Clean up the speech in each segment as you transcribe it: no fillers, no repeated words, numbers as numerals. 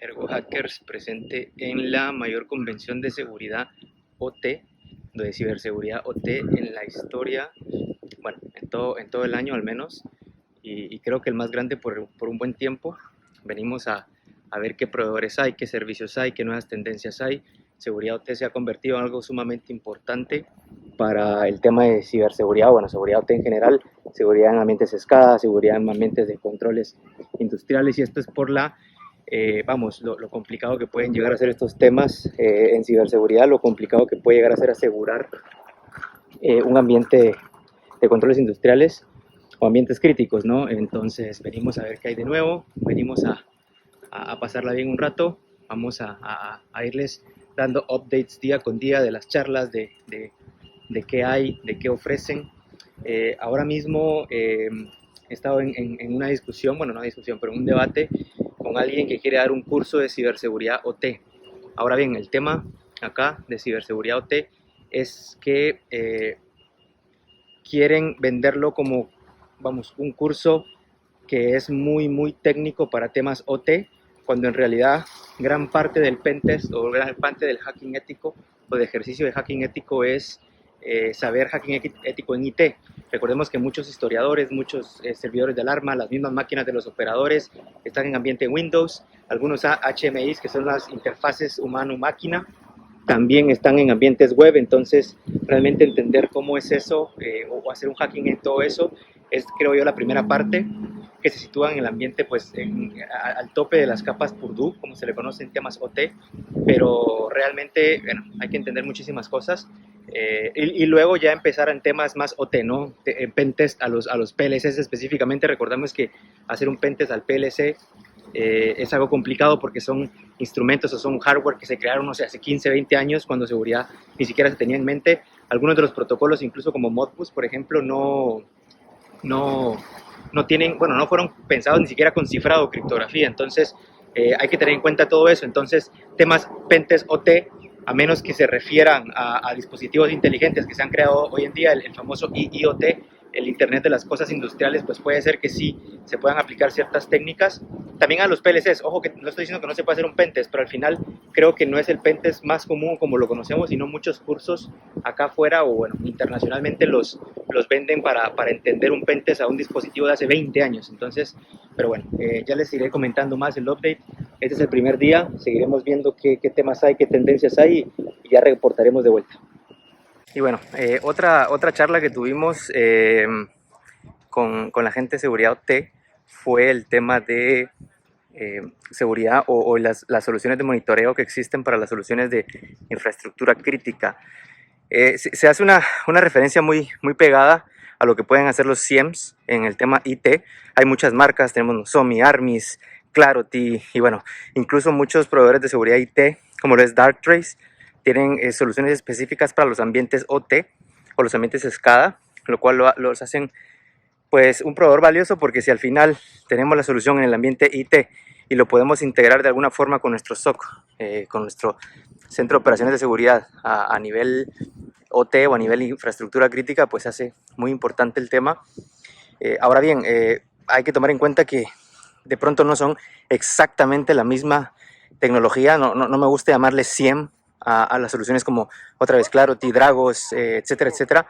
Ergo Hackers presente en la mayor convención de seguridad OT, de ciberseguridad OT en la historia, bueno, en todo el año al menos, y creo que el más grande por un buen tiempo. Venimos a ver qué proveedores hay, qué servicios hay, qué nuevas tendencias hay. Seguridad OT se ha convertido en algo sumamente importante para el tema de ciberseguridad, bueno, seguridad OT en general, seguridad en ambientes SCADA, seguridad en ambientes de controles industriales, y esto es por lo complicado que pueden llegar a ser estos temas en ciberseguridad, lo complicado que puede llegar a ser asegurar un ambiente de controles industriales o ambientes críticos, ¿no? Entonces venimos a ver qué hay de nuevo, venimos a pasarla bien un rato, vamos a irles dando updates día con día de las charlas, de qué hay, de qué ofrecen. Ahora mismo he estado en una discusión, bueno, no una discusión, pero un debate con alguien que quiere dar un curso de ciberseguridad OT. Ahora bien, el tema acá de ciberseguridad OT es que quieren venderlo como, vamos, un curso que es muy técnico para temas OT, cuando en realidad gran parte del pentest o gran parte del hacking ético o de ejercicio de hacking ético es saber hacking ético en IT. Recordemos que muchos historiadores, muchos servidores de alarma, las mismas máquinas de los operadores están en ambiente Windows, algunos HMIs, que son las interfaces humano-máquina, también están en ambientes web. Entonces realmente entender cómo es eso o hacer un hacking en todo eso es, creo yo, la primera parte, que se sitúa en el ambiente pues al tope de las capas Purdue, como se le conoce en temas OT, pero realmente, bueno, hay que entender muchísimas cosas y luego ya empezar en temas más OT, ¿no? Pentest a los PLCs específicamente. Recordamos que hacer un pentest al PLC es algo complicado porque son instrumentos o son hardware que se crearon, no sé, hace 15, 20 años, cuando seguridad ni siquiera se tenía en mente. Algunos de los protocolos, incluso como Modbus, por ejemplo, no tienen, bueno, no fueron pensados ni siquiera con cifrado o criptografía. Entonces hay que tener en cuenta todo eso. Entonces temas pentest OT, a menos que se refieran a dispositivos inteligentes que se han creado hoy en día, el famoso IoT, el Internet de las Cosas Industriales, pues puede ser que sí se puedan aplicar ciertas técnicas. También a los PLCs, ojo que no estoy diciendo que no se puede hacer un pentest, pero al final creo que no es el pentest más común como lo conocemos, sino muchos cursos acá afuera o bueno, internacionalmente los venden para entender un pentest a un dispositivo de hace 20 años. Entonces, pero bueno, ya les iré comentando más el update. Este es el primer día, seguiremos viendo qué temas hay, qué tendencias hay y ya reportaremos de vuelta. Y bueno, otra charla que tuvimos con la gente de seguridad OT fue el tema de seguridad o las soluciones de monitoreo que existen para las soluciones de infraestructura crítica. Se hace una referencia muy pegada a lo que pueden hacer los SIEMs en el tema IT. Hay muchas marcas, tenemos Nozomi, Armis, Clarity y bueno, incluso muchos proveedores de seguridad IT, como lo es Darktrace, tienen soluciones específicas para los ambientes OT o los ambientes SCADA, lo cual los hacen pues un proveedor valioso, porque si al final tenemos la solución en el ambiente IT y lo podemos integrar de alguna forma con nuestro SOC, con nuestro centro de operaciones de seguridad a nivel OT o a nivel infraestructura crítica, pues hace muy importante el tema. Ahora bien, hay que tomar en cuenta que de pronto no son exactamente la misma tecnología. No me gusta llamarle SIEM a las soluciones como otra vez Clarity, Dragos, etcétera, etcétera,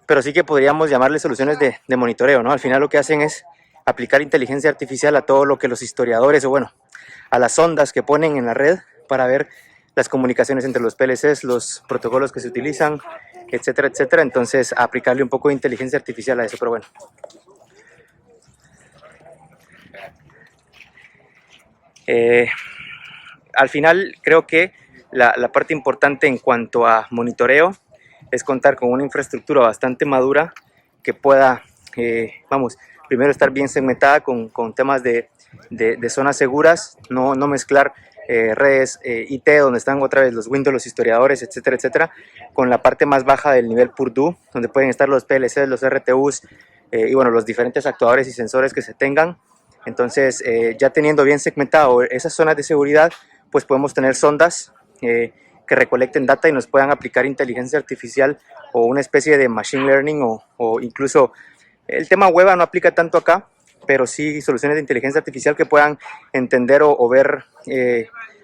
pero sí que podríamos llamarle soluciones de monitoreo, ¿no? Al final lo que hacen es aplicar inteligencia artificial a todo lo que los historiadores, o bueno, a las ondas que ponen en la red para ver las comunicaciones entre los PLCs, los protocolos que se utilizan, etcétera, etcétera. Entonces, aplicarle un poco de inteligencia artificial a eso, pero bueno. Al final creo que la parte importante en cuanto a monitoreo es contar con una infraestructura bastante madura que pueda, primero estar bien segmentada con temas de zonas seguras, no mezclar redes IT donde están otra vez los Windows, los historiadores, etcétera, etcétera, con la parte más baja del nivel Purdue, donde pueden estar los PLCs, los RTUs y bueno, los diferentes actuadores y sensores que se tengan. Entonces, ya teniendo bien segmentado esas zonas de seguridad, pues podemos tener sondas que recolecten data y nos puedan aplicar inteligencia artificial o una especie de machine learning o incluso el tema web no aplica tanto acá, pero sí soluciones de inteligencia artificial que puedan entender o ver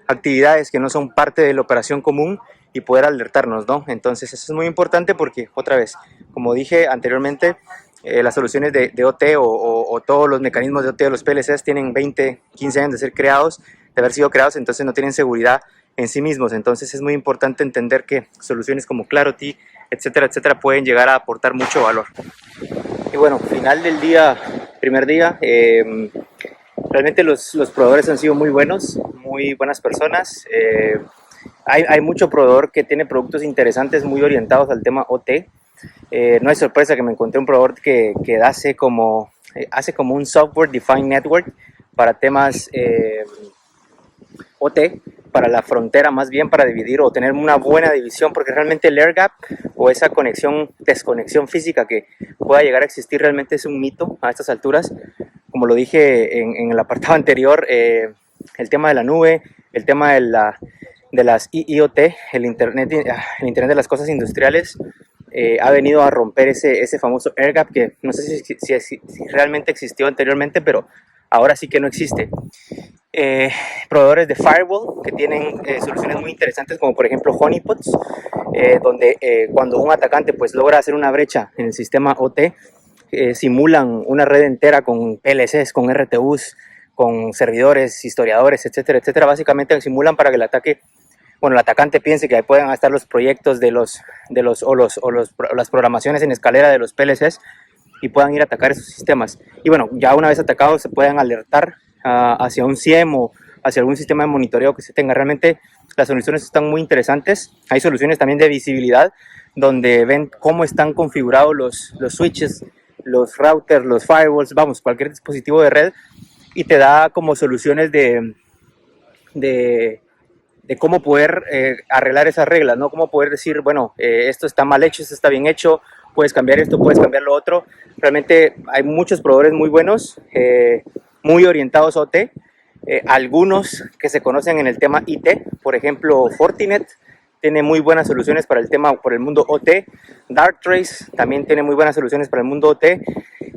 actividades que no son parte de la operación común y poder alertarnos, ¿no? Entonces eso es muy importante porque, otra vez, como dije anteriormente, las soluciones de OT o todos los mecanismos de OT de los PLCs tienen 20, 15 años de ser creados, de haber sido creados, entonces no tienen seguridad en sí mismos. Entonces es muy importante entender que soluciones como Clarity, etcétera, etcétera, pueden llegar a aportar mucho valor. Y bueno, final del día, primer día, realmente los proveedores han sido muy buenos, muy buenas personas. Hay mucho proveedor que tiene productos interesantes muy orientados al tema OT. No es sorpresa que me encontré un proveedor que hace como un software defined network para temas OT, para la frontera, más bien para dividir o tener una buena división, porque realmente el air gap o esa desconexión física que pueda llegar a existir realmente es un mito a estas alturas. Como lo dije en el apartado anterior, el tema de la nube, el tema de las IoT, el Internet de las cosas industriales, ha venido a romper ese famoso air gap que no sé si realmente existió anteriormente, pero ahora sí que no existe. Proveedores de firewall que tienen soluciones muy interesantes, como por ejemplo honeypots, donde cuando un atacante pues logra hacer una brecha en el sistema OT, simulan una red entera con PLCs, con RTUs, con servidores, historiadores, etcétera, etcétera. Básicamente simulan para que el atacante piense que ahí pueden estar los proyectos las programaciones en escalera de los PLCs y puedan ir a atacar esos sistemas. Y bueno, ya una vez atacados se puedan alertar hacia un SIEM o hacia algún sistema de monitoreo que se tenga. Realmente las soluciones están muy interesantes. Hay soluciones también de visibilidad donde ven cómo están configurados los switches, los routers, los firewalls, vamos, cualquier dispositivo de red, y te da como soluciones de cómo poder arreglar esas reglas, ¿no? Cómo poder decir, bueno, esto está mal hecho, esto está bien hecho, puedes cambiar esto, puedes cambiar lo otro. Realmente hay muchos proveedores muy buenos, muy orientados a OT, algunos que se conocen en el tema IT, por ejemplo, Fortinet tiene muy buenas soluciones para el tema, por el mundo OT. Darktrace también tiene muy buenas soluciones para el mundo OT.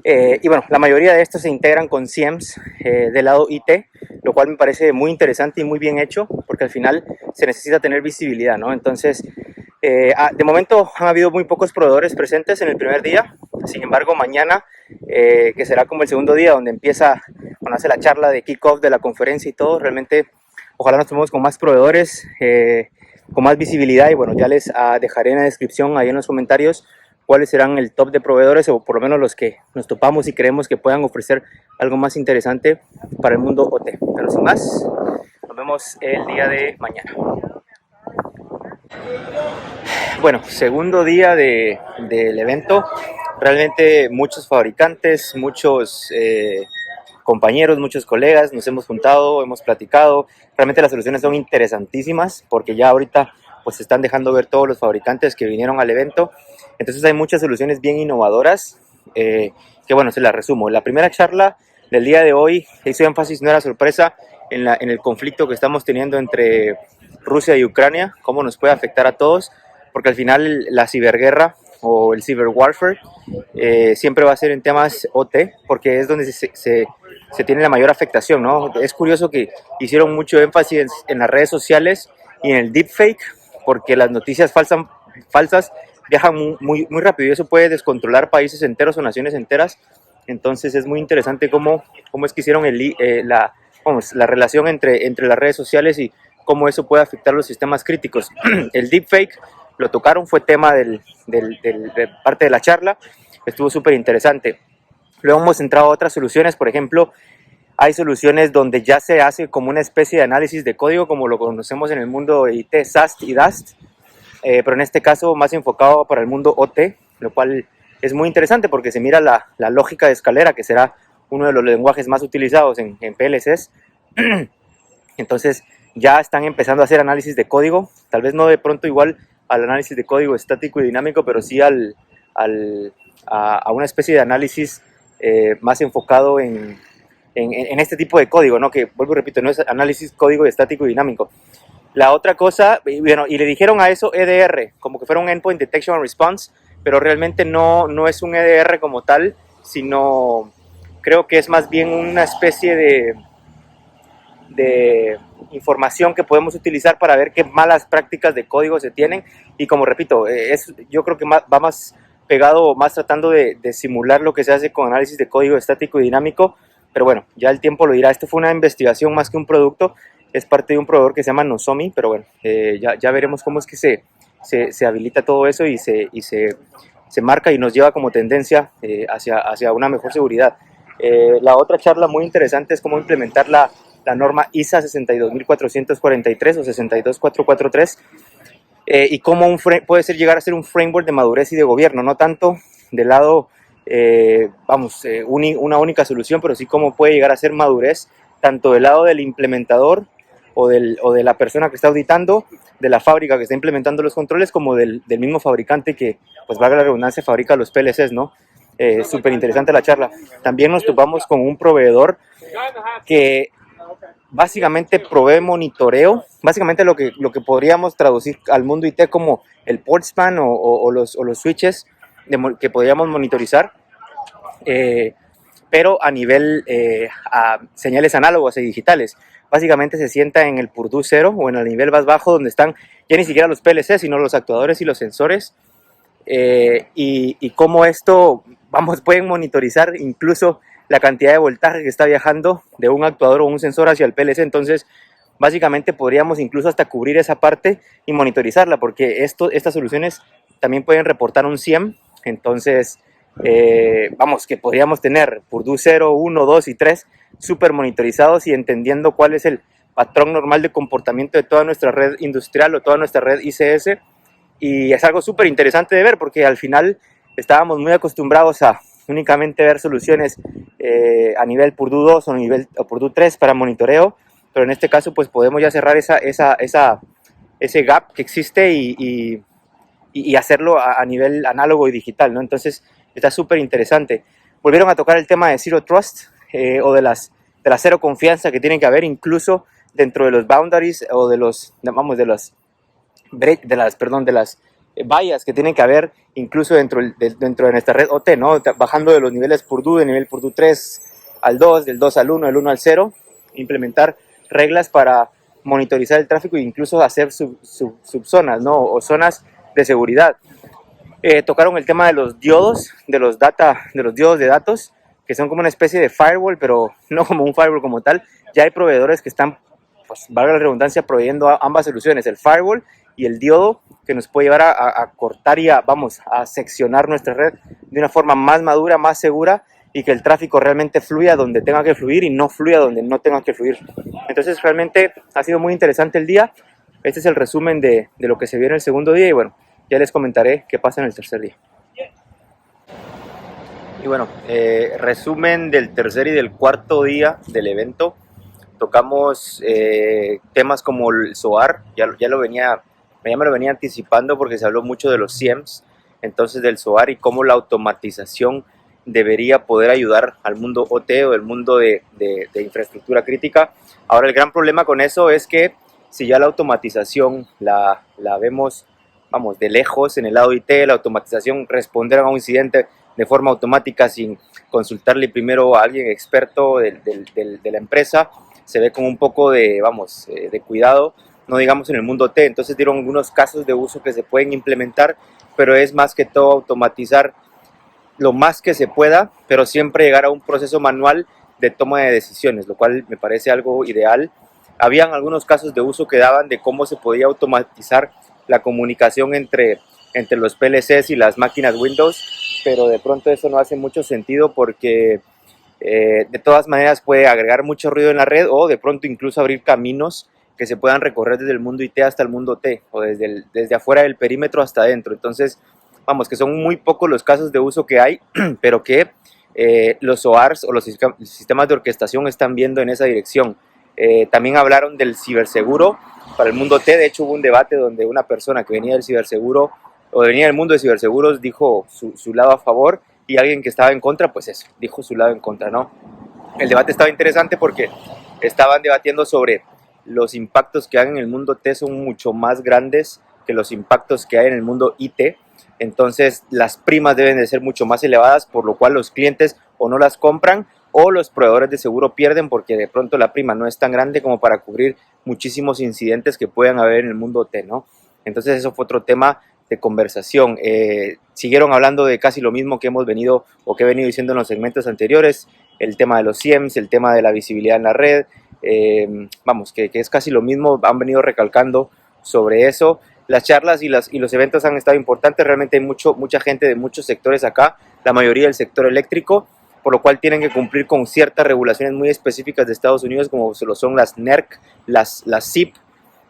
Y bueno, la mayoría de estos se integran con SIEMs del lado IT, lo cual me parece muy interesante y muy bien hecho, porque al final se necesita tener visibilidad, ¿no? Entonces, de momento han habido muy pocos proveedores presentes en el primer día. Sin embargo, mañana, que será como el segundo día, donde cuando hace la charla de kickoff de la conferencia y todo, realmente ojalá nos tomemos con más proveedores, con más visibilidad. Y bueno, ya les dejaré en la descripción, ahí en los comentarios, cuáles serán el top de proveedores, o por lo menos los que nos topamos y creemos que puedan ofrecer algo más interesante para el mundo OT. Pero sin más, nos vemos el día de mañana. Bueno, segundo día del evento. Realmente muchos fabricantes, muchos compañeros, muchos colegas, nos hemos juntado, hemos platicado. Realmente las soluciones son interesantísimas porque ya ahorita pues se están dejando ver todos los fabricantes que vinieron al evento. Entonces hay muchas soluciones bien innovadoras que bueno, se las resumo. La primera charla del día de hoy hizo énfasis, no era sorpresa, en el conflicto que estamos teniendo entre Rusia y Ucrania, cómo nos puede afectar a todos, porque al final la ciberguerra o el cyber warfare siempre va a ser en temas OT, porque es donde se tiene la mayor afectación, ¿no? Es curioso que hicieron mucho énfasis en las redes sociales y en el deepfake, porque las noticias falsas viajan muy rápido y eso puede descontrolar países enteros o naciones enteras. Entonces es muy interesante cómo es que hicieron la relación entre las redes sociales y cómo eso puede afectar los sistemas críticos. El deepfake lo tocaron, fue tema de parte de la charla, estuvo súper interesante. Luego hemos entrado a otras soluciones, por ejemplo, hay soluciones donde ya se hace como una especie de análisis de código, como lo conocemos en el mundo IT, SAST y DAST, pero en este caso más enfocado para el mundo OT, lo cual es muy interesante porque se mira la lógica de escalera, que será uno de los lenguajes más utilizados en PLCs. Entonces ya están empezando a hacer análisis de código, tal vez no de pronto igual al análisis de código estático y dinámico, pero sí a una especie de análisis más enfocado en este tipo de código, ¿no? Que vuelvo y repito, no es análisis código estático y dinámico. La otra cosa, bueno, y le dijeron a eso EDR, como que fuera un Endpoint Detection and Response, pero realmente no es un EDR como tal, sino creo que es más bien una especie de información que podemos utilizar para ver qué malas prácticas de código se tienen, y como repito, yo creo que va más pegado, más tratando de simular lo que se hace con análisis de código estático y dinámico, pero bueno, ya el tiempo lo dirá. Esto fue una investigación más que un producto, es parte de un proveedor que se llama Nozomi, pero bueno, ya veremos cómo es que se habilita todo eso y se marca y nos lleva como tendencia hacia una mejor seguridad. La otra charla muy interesante es cómo implementar la norma ISA 62443 o 62443, y cómo puede llegar a ser un framework de madurez y de gobierno, no tanto del lado, una única solución, pero sí cómo puede llegar a ser madurez, tanto del lado del implementador o de la persona que está auditando, de la fábrica que está implementando los controles, como del mismo fabricante que, pues valga la redundancia, fabrica los PLCs, ¿no? Súper interesante la charla. También nos topamos con un proveedor que básicamente provee monitoreo, básicamente lo que podríamos traducir al mundo IT como el port span o los switches que podríamos monitorizar, pero a nivel a señales análogas y digitales. Básicamente se sienta en el Purdue 0 o en el nivel más bajo, donde están ya ni siquiera los PLC, sino los actuadores y los sensores, y cómo esto, pueden monitorizar incluso la cantidad de voltaje que está viajando de un actuador o un sensor hacia el PLC. Entonces, básicamente podríamos incluso hasta cubrir esa parte y monitorizarla, porque estas soluciones también pueden reportar un SIEM. Entonces, que podríamos tener Purdue 0, 1, 2 y 3 súper monitorizados y entendiendo cuál es el patrón normal de comportamiento de toda nuestra red industrial o toda nuestra red ICS. Y es algo súper interesante de ver, porque al final estábamos muy acostumbrados a únicamente ver soluciones a nivel Purdue 2 o Purdue 3 para monitoreo, pero en este caso pues podemos ya cerrar ese gap que existe y hacerlo a nivel análogo y digital, ¿no? Entonces está súper interesante. Volvieron a tocar el tema de Zero Trust, o de la cero confianza que tiene que haber incluso dentro de los boundaries o de las vallas que tienen que haber incluso dentro de nuestra red OT, ¿no? Bajando de los niveles Purdue, de nivel Purdue 3 al 2, del 2 al 1, del 1 al 0, implementar reglas para monitorizar el tráfico e incluso hacer subzonas, ¿no? O zonas de seguridad. Tocaron el tema de los diodos, de los diodos de datos, que son como una especie de firewall, pero no como un firewall como tal. Ya hay proveedores que están, pues valga la redundancia, proveyendo ambas soluciones, el firewall y el diodo, que nos puede llevar a cortar y a seccionar nuestra red de una forma más madura, más segura, y que el tráfico realmente fluya donde tenga que fluir y no fluya donde no tenga que fluir. Entonces realmente ha sido muy interesante el día. Este es el resumen de lo que se vio en el segundo día, y bueno, ya les comentaré qué pasa en el tercer día. Y bueno, resumen del tercer y del cuarto día del evento. Tocamos temas como el SOAR, ya me lo venía anticipando porque se habló mucho de los SIEMs, entonces del SOAR y cómo la automatización debería poder ayudar al mundo OT o el mundo de infraestructura crítica. Ahora el gran problema con eso es que si ya la automatización la vemos, de lejos en el lado IT, la automatización, responder a un incidente de forma automática sin consultarle primero a alguien experto de la empresa, se ve con un poco de cuidado, no digamos en el mundo T. Entonces dieron algunos casos de uso que se pueden implementar, pero es más que todo automatizar lo más que se pueda, pero siempre llegar a un proceso manual de toma de decisiones, lo cual me parece algo ideal. Habían algunos casos de uso que daban de cómo se podía automatizar la comunicación entre los PLCs y las máquinas Windows, pero de pronto eso no hace mucho sentido porque de todas maneras puede agregar mucho ruido en la red, o de pronto incluso abrir caminos que se puedan recorrer desde el mundo IT hasta el mundo T, o desde afuera del perímetro hasta adentro. Entonces, que son muy pocos los casos de uso que hay, pero que los OARs o los sistemas de orquestación están viendo en esa dirección. También hablaron del ciberseguro para el mundo T. De hecho, hubo un debate donde una persona que venía del ciberseguro o venía del mundo de ciberseguros dijo su lado a favor, y alguien que estaba en contra, pues eso, dijo su lado en contra, ¿no? El debate estaba interesante porque estaban debatiendo sobre los impactos que hay en el mundo T son mucho más grandes que los impactos que hay en el mundo IT. Entonces las primas deben de ser mucho más elevadas, por lo cual los clientes o no las compran o los proveedores de seguro pierden porque de pronto la prima no es tan grande como para cubrir muchísimos incidentes que puedan haber en el mundo OT, ¿no? Entonces eso fue otro tema de conversación. Siguieron hablando de casi lo mismo que hemos venido o que he venido diciendo en los segmentos anteriores, el tema de los SIEMs, el tema de la visibilidad en la red, vamos, que es casi lo mismo, han venido recalcando sobre eso. Las charlas y los eventos han estado importantes, realmente hay mucha gente de muchos sectores acá, la mayoría del sector eléctrico, por lo cual tienen que cumplir con ciertas regulaciones muy específicas de Estados Unidos, como lo son las NERC, las SIP,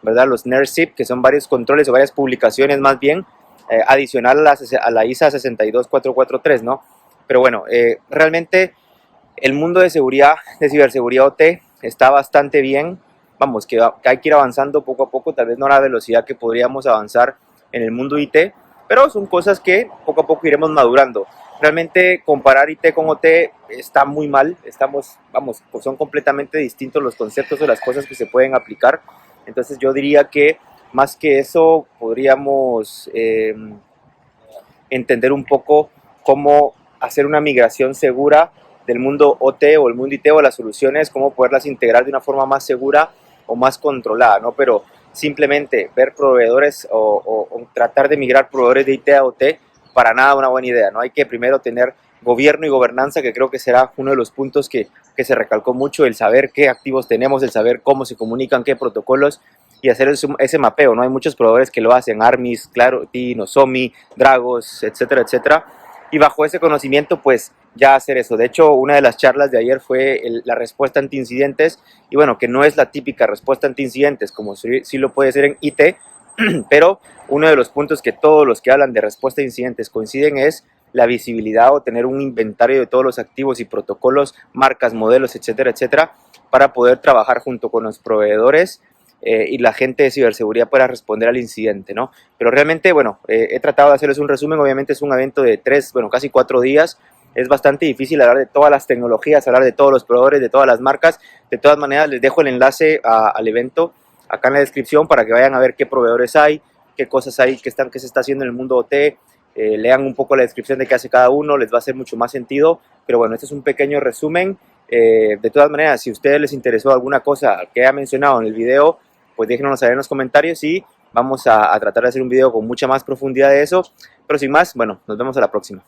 ¿verdad? Los NERC-SIP, que son varios controles o varias publicaciones más bien, adicional a la ISA 62443, ¿no? Pero bueno, realmente el mundo de seguridad, de ciberseguridad OT, está bastante bien. Vamos, que hay que ir avanzando poco a poco, tal vez no a la velocidad que podríamos avanzar en el mundo IT, pero son cosas que poco a poco iremos madurando. Realmente comparar IT con OT está muy mal, vamos, pues son completamente distintos los conceptos o las cosas que se pueden aplicar. Entonces yo diría que más que eso podríamos entender un poco cómo hacer una migración segura del mundo OT o el mundo IT o las soluciones, cómo poderlas integrar de una forma más segura o más controlada, ¿no? Pero simplemente ver proveedores o tratar de migrar proveedores de IT a OT, para nada una buena idea, ¿no? Hay que primero tener gobierno y gobernanza, que creo que será uno de los puntos que se recalcó mucho, el saber qué activos tenemos, el saber cómo se comunican, qué protocolos, y hacer ese mapeo, ¿no? Hay muchos proveedores que lo hacen, Armis, Claroty, Nozomi, Dragos, etcétera, etcétera, y bajo ese conocimiento, pues, ya hacer eso. De hecho, una de las charlas de ayer fue la respuesta ante incidentes, y bueno, que no es la típica respuesta ante incidentes, como sí lo puede ser en IT, pero uno de los puntos que todos los que hablan de respuesta a incidentes coinciden es la visibilidad o tener un inventario de todos los activos y protocolos, marcas, modelos, etcétera, etcétera, para poder trabajar junto con los proveedores y la gente de ciberseguridad para responder al incidente, ¿no? Pero realmente, bueno, he tratado de hacerles un resumen. Obviamente es un evento de casi 4 días. Es bastante difícil hablar de todas las tecnologías, hablar de todos los proveedores, de todas las marcas. De todas maneras, les dejo el enlace al evento acá en la descripción para que vayan a ver qué proveedores hay, qué cosas hay que se está haciendo en el mundo OT. Lean un poco la descripción de qué hace cada uno, les va a hacer mucho más sentido. Pero bueno, este es un pequeño resumen. De todas maneras, si a ustedes les interesó alguna cosa que haya mencionado en el video, pues déjenos saber en los comentarios y vamos a tratar de hacer un video con mucha más profundidad de eso. Pero sin más, bueno, nos vemos a la próxima.